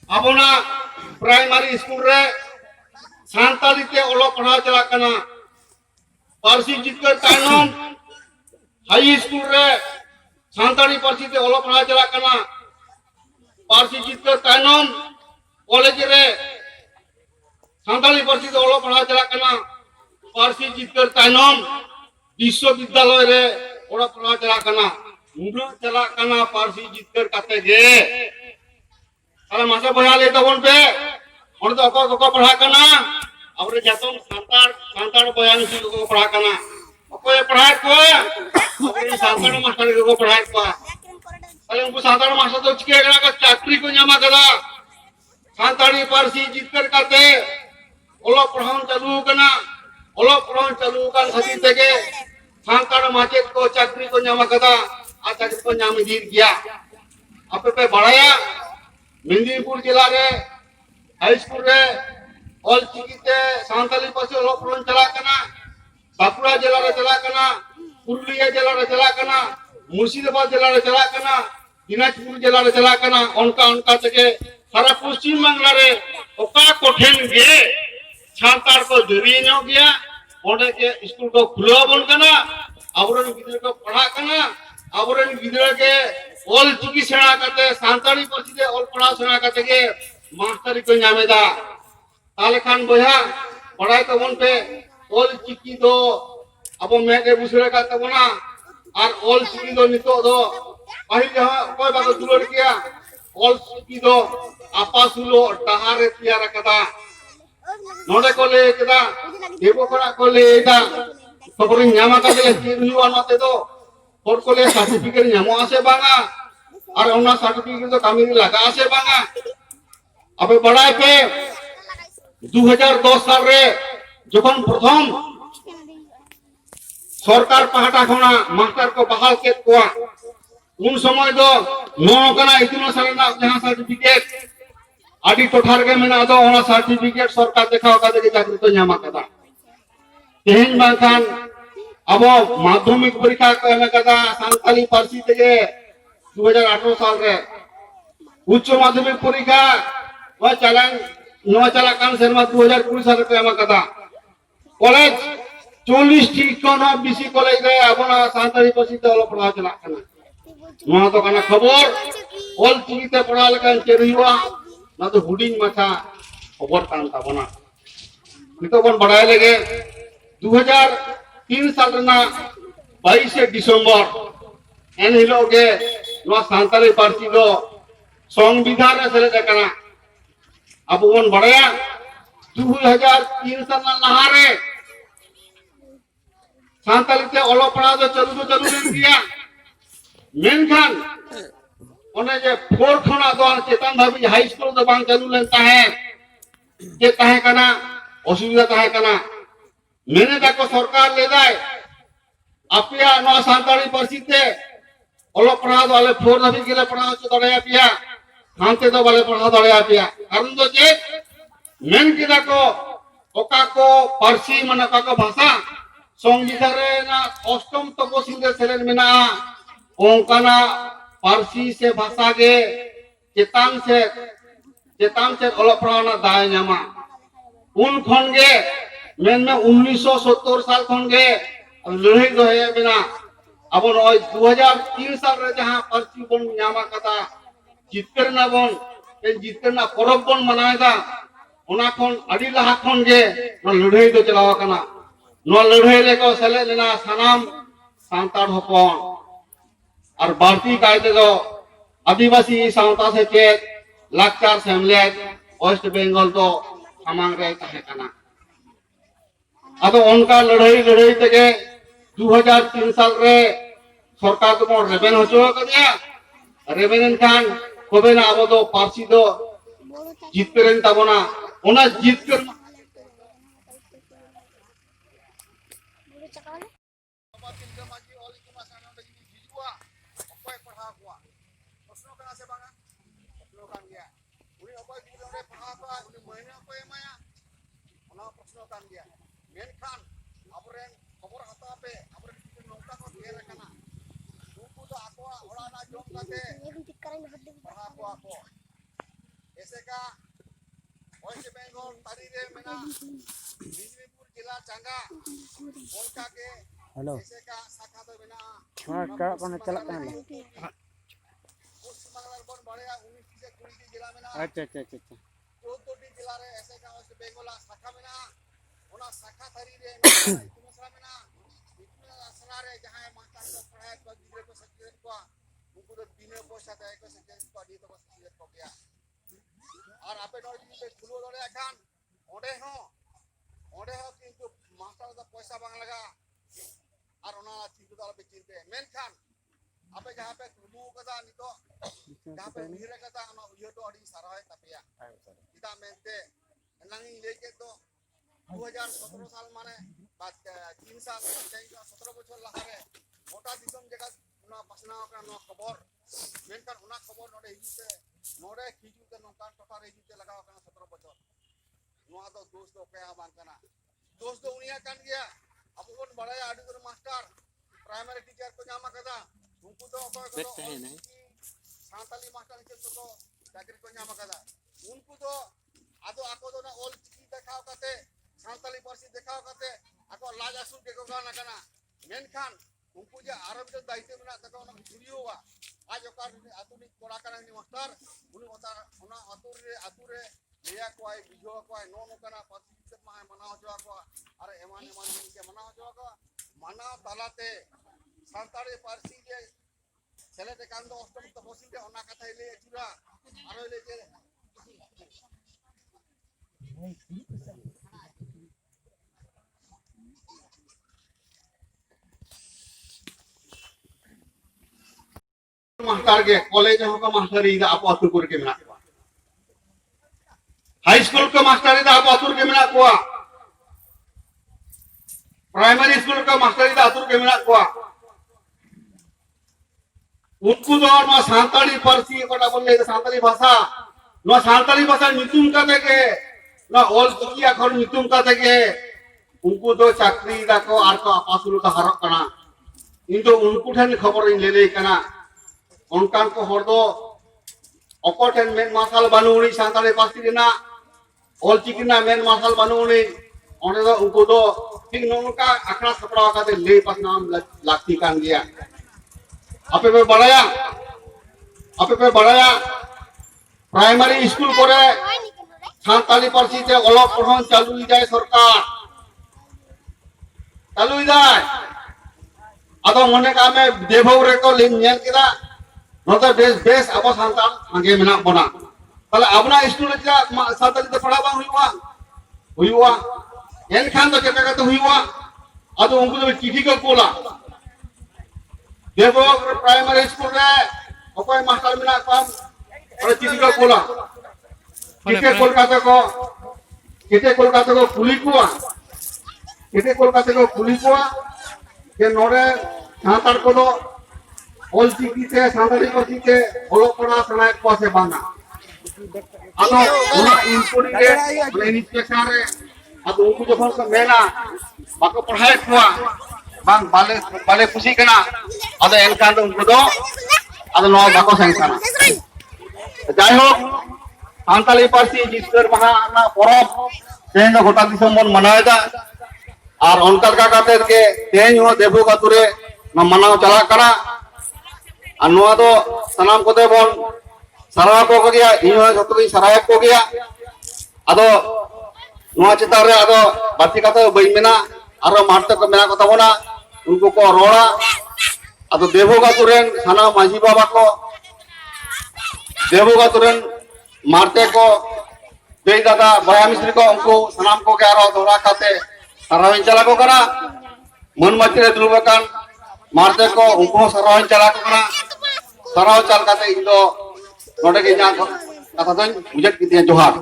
Abona primary school रे सांताली ते ओलो पढ़ा चला कना पारसी जितकर तायनम हाई स्कूल रे सांताली पारसी ते ओलो पढ़ा चला कना पारसी जितकर तायनम कॉलेज रे सांताली पारसी ते ओलो पढ़ा चला कना पारसी जितकर तायनम विश्वविद्यालय रे ओलो पढ़ा चला कना मुंडो चला कना पारसी जितकर काते गे अरे मासे बया ले तबन पे और तो को पढ़ा कना और जतम सांताड़ बयान से को पढ़ा कना कोई पढ़ाए को और सांताड़ मास्टर को पढ़ाए को अरे उनको सांताड़ मास्टर तो चिके गला का चाकरी को न्यामा कदा सांताड़ी पारसी जितकर काते ओलो पढ़ान चालू कना ओलो पढ़ान चालू कान खातिर तेगे सांताड़ माचेत को चाकरी को न्यामा कदा आ चाकरी को न्याम दी गया आपे पे बढ़ाया मेदिनीपुर जिला रे हाई स्कूल रे ऑल चिकिते सांताली पासे ओलो पढ़ान चला कना बांकुड़ा जिला रे चला कना पुरुलिया जिला रे चला कना मुर्शिदाबाद जिला रे चला कना दिनाजपुर जिला रे चला कना उनका उनका तके सारा पश्चिम बांग्ला रे ओका कोठेन गे सांताड़ को जरिए नो गया ओडे के स्कूल को खुला बन कना आवरन गिदरे को पढ़ा कना आवरन गिदरे के ऑल चिकी सेना करते सांताली पासी दे ऑल पढ़ा सेना करते के मास्टरी को नामेदा ताले खान बोया पढ़ाई तो बन पे ऑल चिकी दो अब मैं के बुसरे का तबना और ऑल चिकी दो नितो दो पहिल जहां कोई बात दुलर किया ऑल चिकी दो आपासुलो टहारे तियारा कदा नोडे को ले कदा देवो करा को ले दा खबर न्यामा का ले हुआ नते दो और को ले सर्टिफिकेट न्यामो आसे बांगा और उना सर्टिफिकेट तो कामी लगा आसे बांगा अबे बड़ाई पे 2010 साल रे जखन प्रथम सरकार पाहटा खना मास्टर को बहाल के कोआ उन समय दो नो कना इतना साल ना जहां सर्टिफिकेट आदि टोठार के मेना दो ओना सर्टिफिकेट सरकार देखाव का दे चाकरी तो न्यामा कदा तेहन बाखान अब माध्यमिक परीक्षा को एम कदा सांताली पारसी तेगे 2018 साल रे उच्च माध्यमिक परीक्षा व चलन नो चला कान शर्मा 2020 साल को एम कदा कॉलेज 40 टी कोना बीसी कॉलेज रे अपना सांताली पारसी ते ओलो पढ़ा चला कना नो तो कना खबर ऑल चिकिते पढ़ा लकन चेरिवा ना तो हुडिंग माथा खबर कान ताबना नितो बन बढ़ाए लगे 2003 साल ना 22 दिसंबर एन हिलो के नो सांताली पारसी दो संविधान रे सेलेद कना अब बन बढ़ाया 2003 साल ना नहारे सांताली ते ओलो पढ़ा दो चलू दिया मेनखान ओने जे फोर खना दो चेतन धाबी हाई स्कूल दो बांग चालू लेता है जे ताहे कना असुविधा ताहे कना मेने दाको सरकार ले दाय अपिया नो सांताली पारसी ते ओलो पढ़ा दो वाले फोर धाबी के पढ़ा तो दड़या पिया हांते दो वाले पढ़ा दड़या पिया कारण दो जे मेन के दाको ओका को पारसी माने ओका को भाषा संविधान रे ना अष्टम तपसिल रे सेलेन मेना ओंकाना पारसी से भाषा के चेतान से ओलो पढ़ा ना दाय न्यामा उन खन गे मेन में 1970 साल खन गे लड़ाई दो है बिना अब 2003 साल रे जहां पारसी बन न्यामा कदा जितकर ना बन जितकर ना परब बन मनाएदा ओना खन अडी लहा खन गे न लड़ाई दो चलावा कना न लड़ाई रे को सेले लेना सनाम सांताड़ हपन और भारतीय कायदे दो आदिवासी सावता से चेक लाचार सेमलेट वेस्ट बंगाल तो सामांग रे ताहे कना अदो उनका लड़ाई तेगे 2003 साल रे सरकार को रेबेन होचो कदिया रेबेन खान कोबेना अब दो पारसी दो जितकरेन ताबना ओना जितकर मेनखान अबरेन खबर हता पे अबरेन नौका को घेर रखना उनको तो आको ओड़ा ना जोम काते पढ़ा को SK West Bengal tadi re mena Midnapur jila Changa onka ke hello SK शाखा do mena हाँ क्या कौन चला कहाँ ले Pashchim Banglar bon badaya 19 se 20 jila mena अच्छा अच्छा अच्छा अच्छा 14 jila re SK West Bengal शाखा mena ona शाखा tadi re itun asra re jahan master ko padhai ko gidre ko secret ko unko do bina paisa te ko secret ko di to ko secret ko gaya আর আপে নয় যদি খুলো ধরে এখন ওডে কিন্তু master দা পয়সা বাং লাগা আর ওনা চিন্তা দা বে চিনতে মেনখান আপে যাহা পে খুলু কথা নিতো যাহা পে ভিড়ে কথা ওনা ইয়ে তো অডি সারা হয় তাপিয়া এটা মেনতে নাঙ্গি লেকে তো 2017 সাল মানে বা 3 সাল 17 বছর লাহারে গোটা দিসম জায়গা ওনা পাসনা ওনা খবর মেনখান ওনা খবর নডে হিজুতে नोड़े खींचते नौकान टोटार हिजूते लगाव करना 17 बचर नोआ तो दोस्त तो पे बांग करना दोस्त तो उनिया कान गया अब उन बड़ा आडू कर मास्टर प्राइमरी टीचर को जामा कदा उनको तो अकोय को सांताली मास्टर के तो चाकरी को जामा कदा उनको तो आदो आको तो ना ओल चिकी देखाव करते सांताली पार्सी देखाव करते आको लाज आसु के को गाना करना मेनखान उनको जे आरब जो दायित्व में ना तको ना जुड़ियो हुआ आज ओकार आतुनी कोड़ा करना नि मास्टर उनी ओता ओना आतुरे लिया कोई बिजो कोई नो नो करना पार्सी मा मनाव जो को अरे एमान के मनाव जो को मनाव तालाते सांताली पार्सी जे सेलेटे कांदो अष्टम तपसिल के ओना कथा ले चुरा आरो ले जे मास्टर के कॉलेज हो का मास्टर इदा आप अतुर कर के मेना को हाई स्कूल का मास्टर इदा आप अतुर के मेना को प्राइमरी स्कूल का मास्टर इदा अतुर के मेना को उनको तो नो सांताली पार्सी कोटा बोले सांताली भाषा नो सांताली भाषा नितुम का के नो ऑल की अखर नितुम का के उनको तो चाकरी इदा को आर को अपासुल का हरक कना इनको उनको ठन खबर ले ले कना उनकान को हर दो अकोठन मेन मार्शल बानुनी सांताली पार्टी रेना ऑल चिकिना मेन मार्शल बानुनी ओने दो उनको दो ठीक नोनका अखड़ा खपड़ा काते ले पास नाम लाती कान गया आपे पे बढ़ाया प्राइमरी स्कूल करे सांताली पार्टी ते ओलो पढ़न चालू जाए सरकार चालू जाए आदो मने का में देवो रे को लिन नेल केदा नोता बेस अब सांताल आगे मेना बना ताले अपना स्कूल जा सांताली ते पढ़ा बा हुईवा एन खान तो केटा का तो हुईवा आदो उनको तो चिठी को कोला देवो प्राइमरी स्कूल रे अकोय मास्टर मेना काम और चिठी को कोला केटे कोलकाता को पुलिस को के नोरे सांताल को दो ऑल चिकीते सांताली पार्टी के ओलो पड़ा सनाय को से बांगा आदो उना इनपुट के इंस्पेक्टर रे आदो उनको जखन को मेना बाको पढ़ाई कुआ बांग बाले खुशी कना आदो एनकान दो उनको दो आदो नो बाको संसाना जाय हो सांताली पार्टी जिसकर महा ना परब तेन दो गोटा दिसम बन मनाएदा और उनका काते के तेन हो देबो कातुरे न मनाव चला करा अनुआ तो सनाम को देबोन सराव को गया इनो जतो सराव को गया आदो नुआ चिता रे आदो बाती कथा बई मेना आरो मारते को मेना कथा बोना उनको को रोड़ा आदो देवोगातुरेन सना माजी बाबा को देवोगातुरेन मारते को बेई दादा बया मिस्त्री को उनको सनाम को के आरो दोरा खाते सराव चला को करा मन मचरे दुलबकान मारते को उनको सराव चला को करा सराव चल काते इन दो नोडे के जा कथा तो बुझत किते जोहार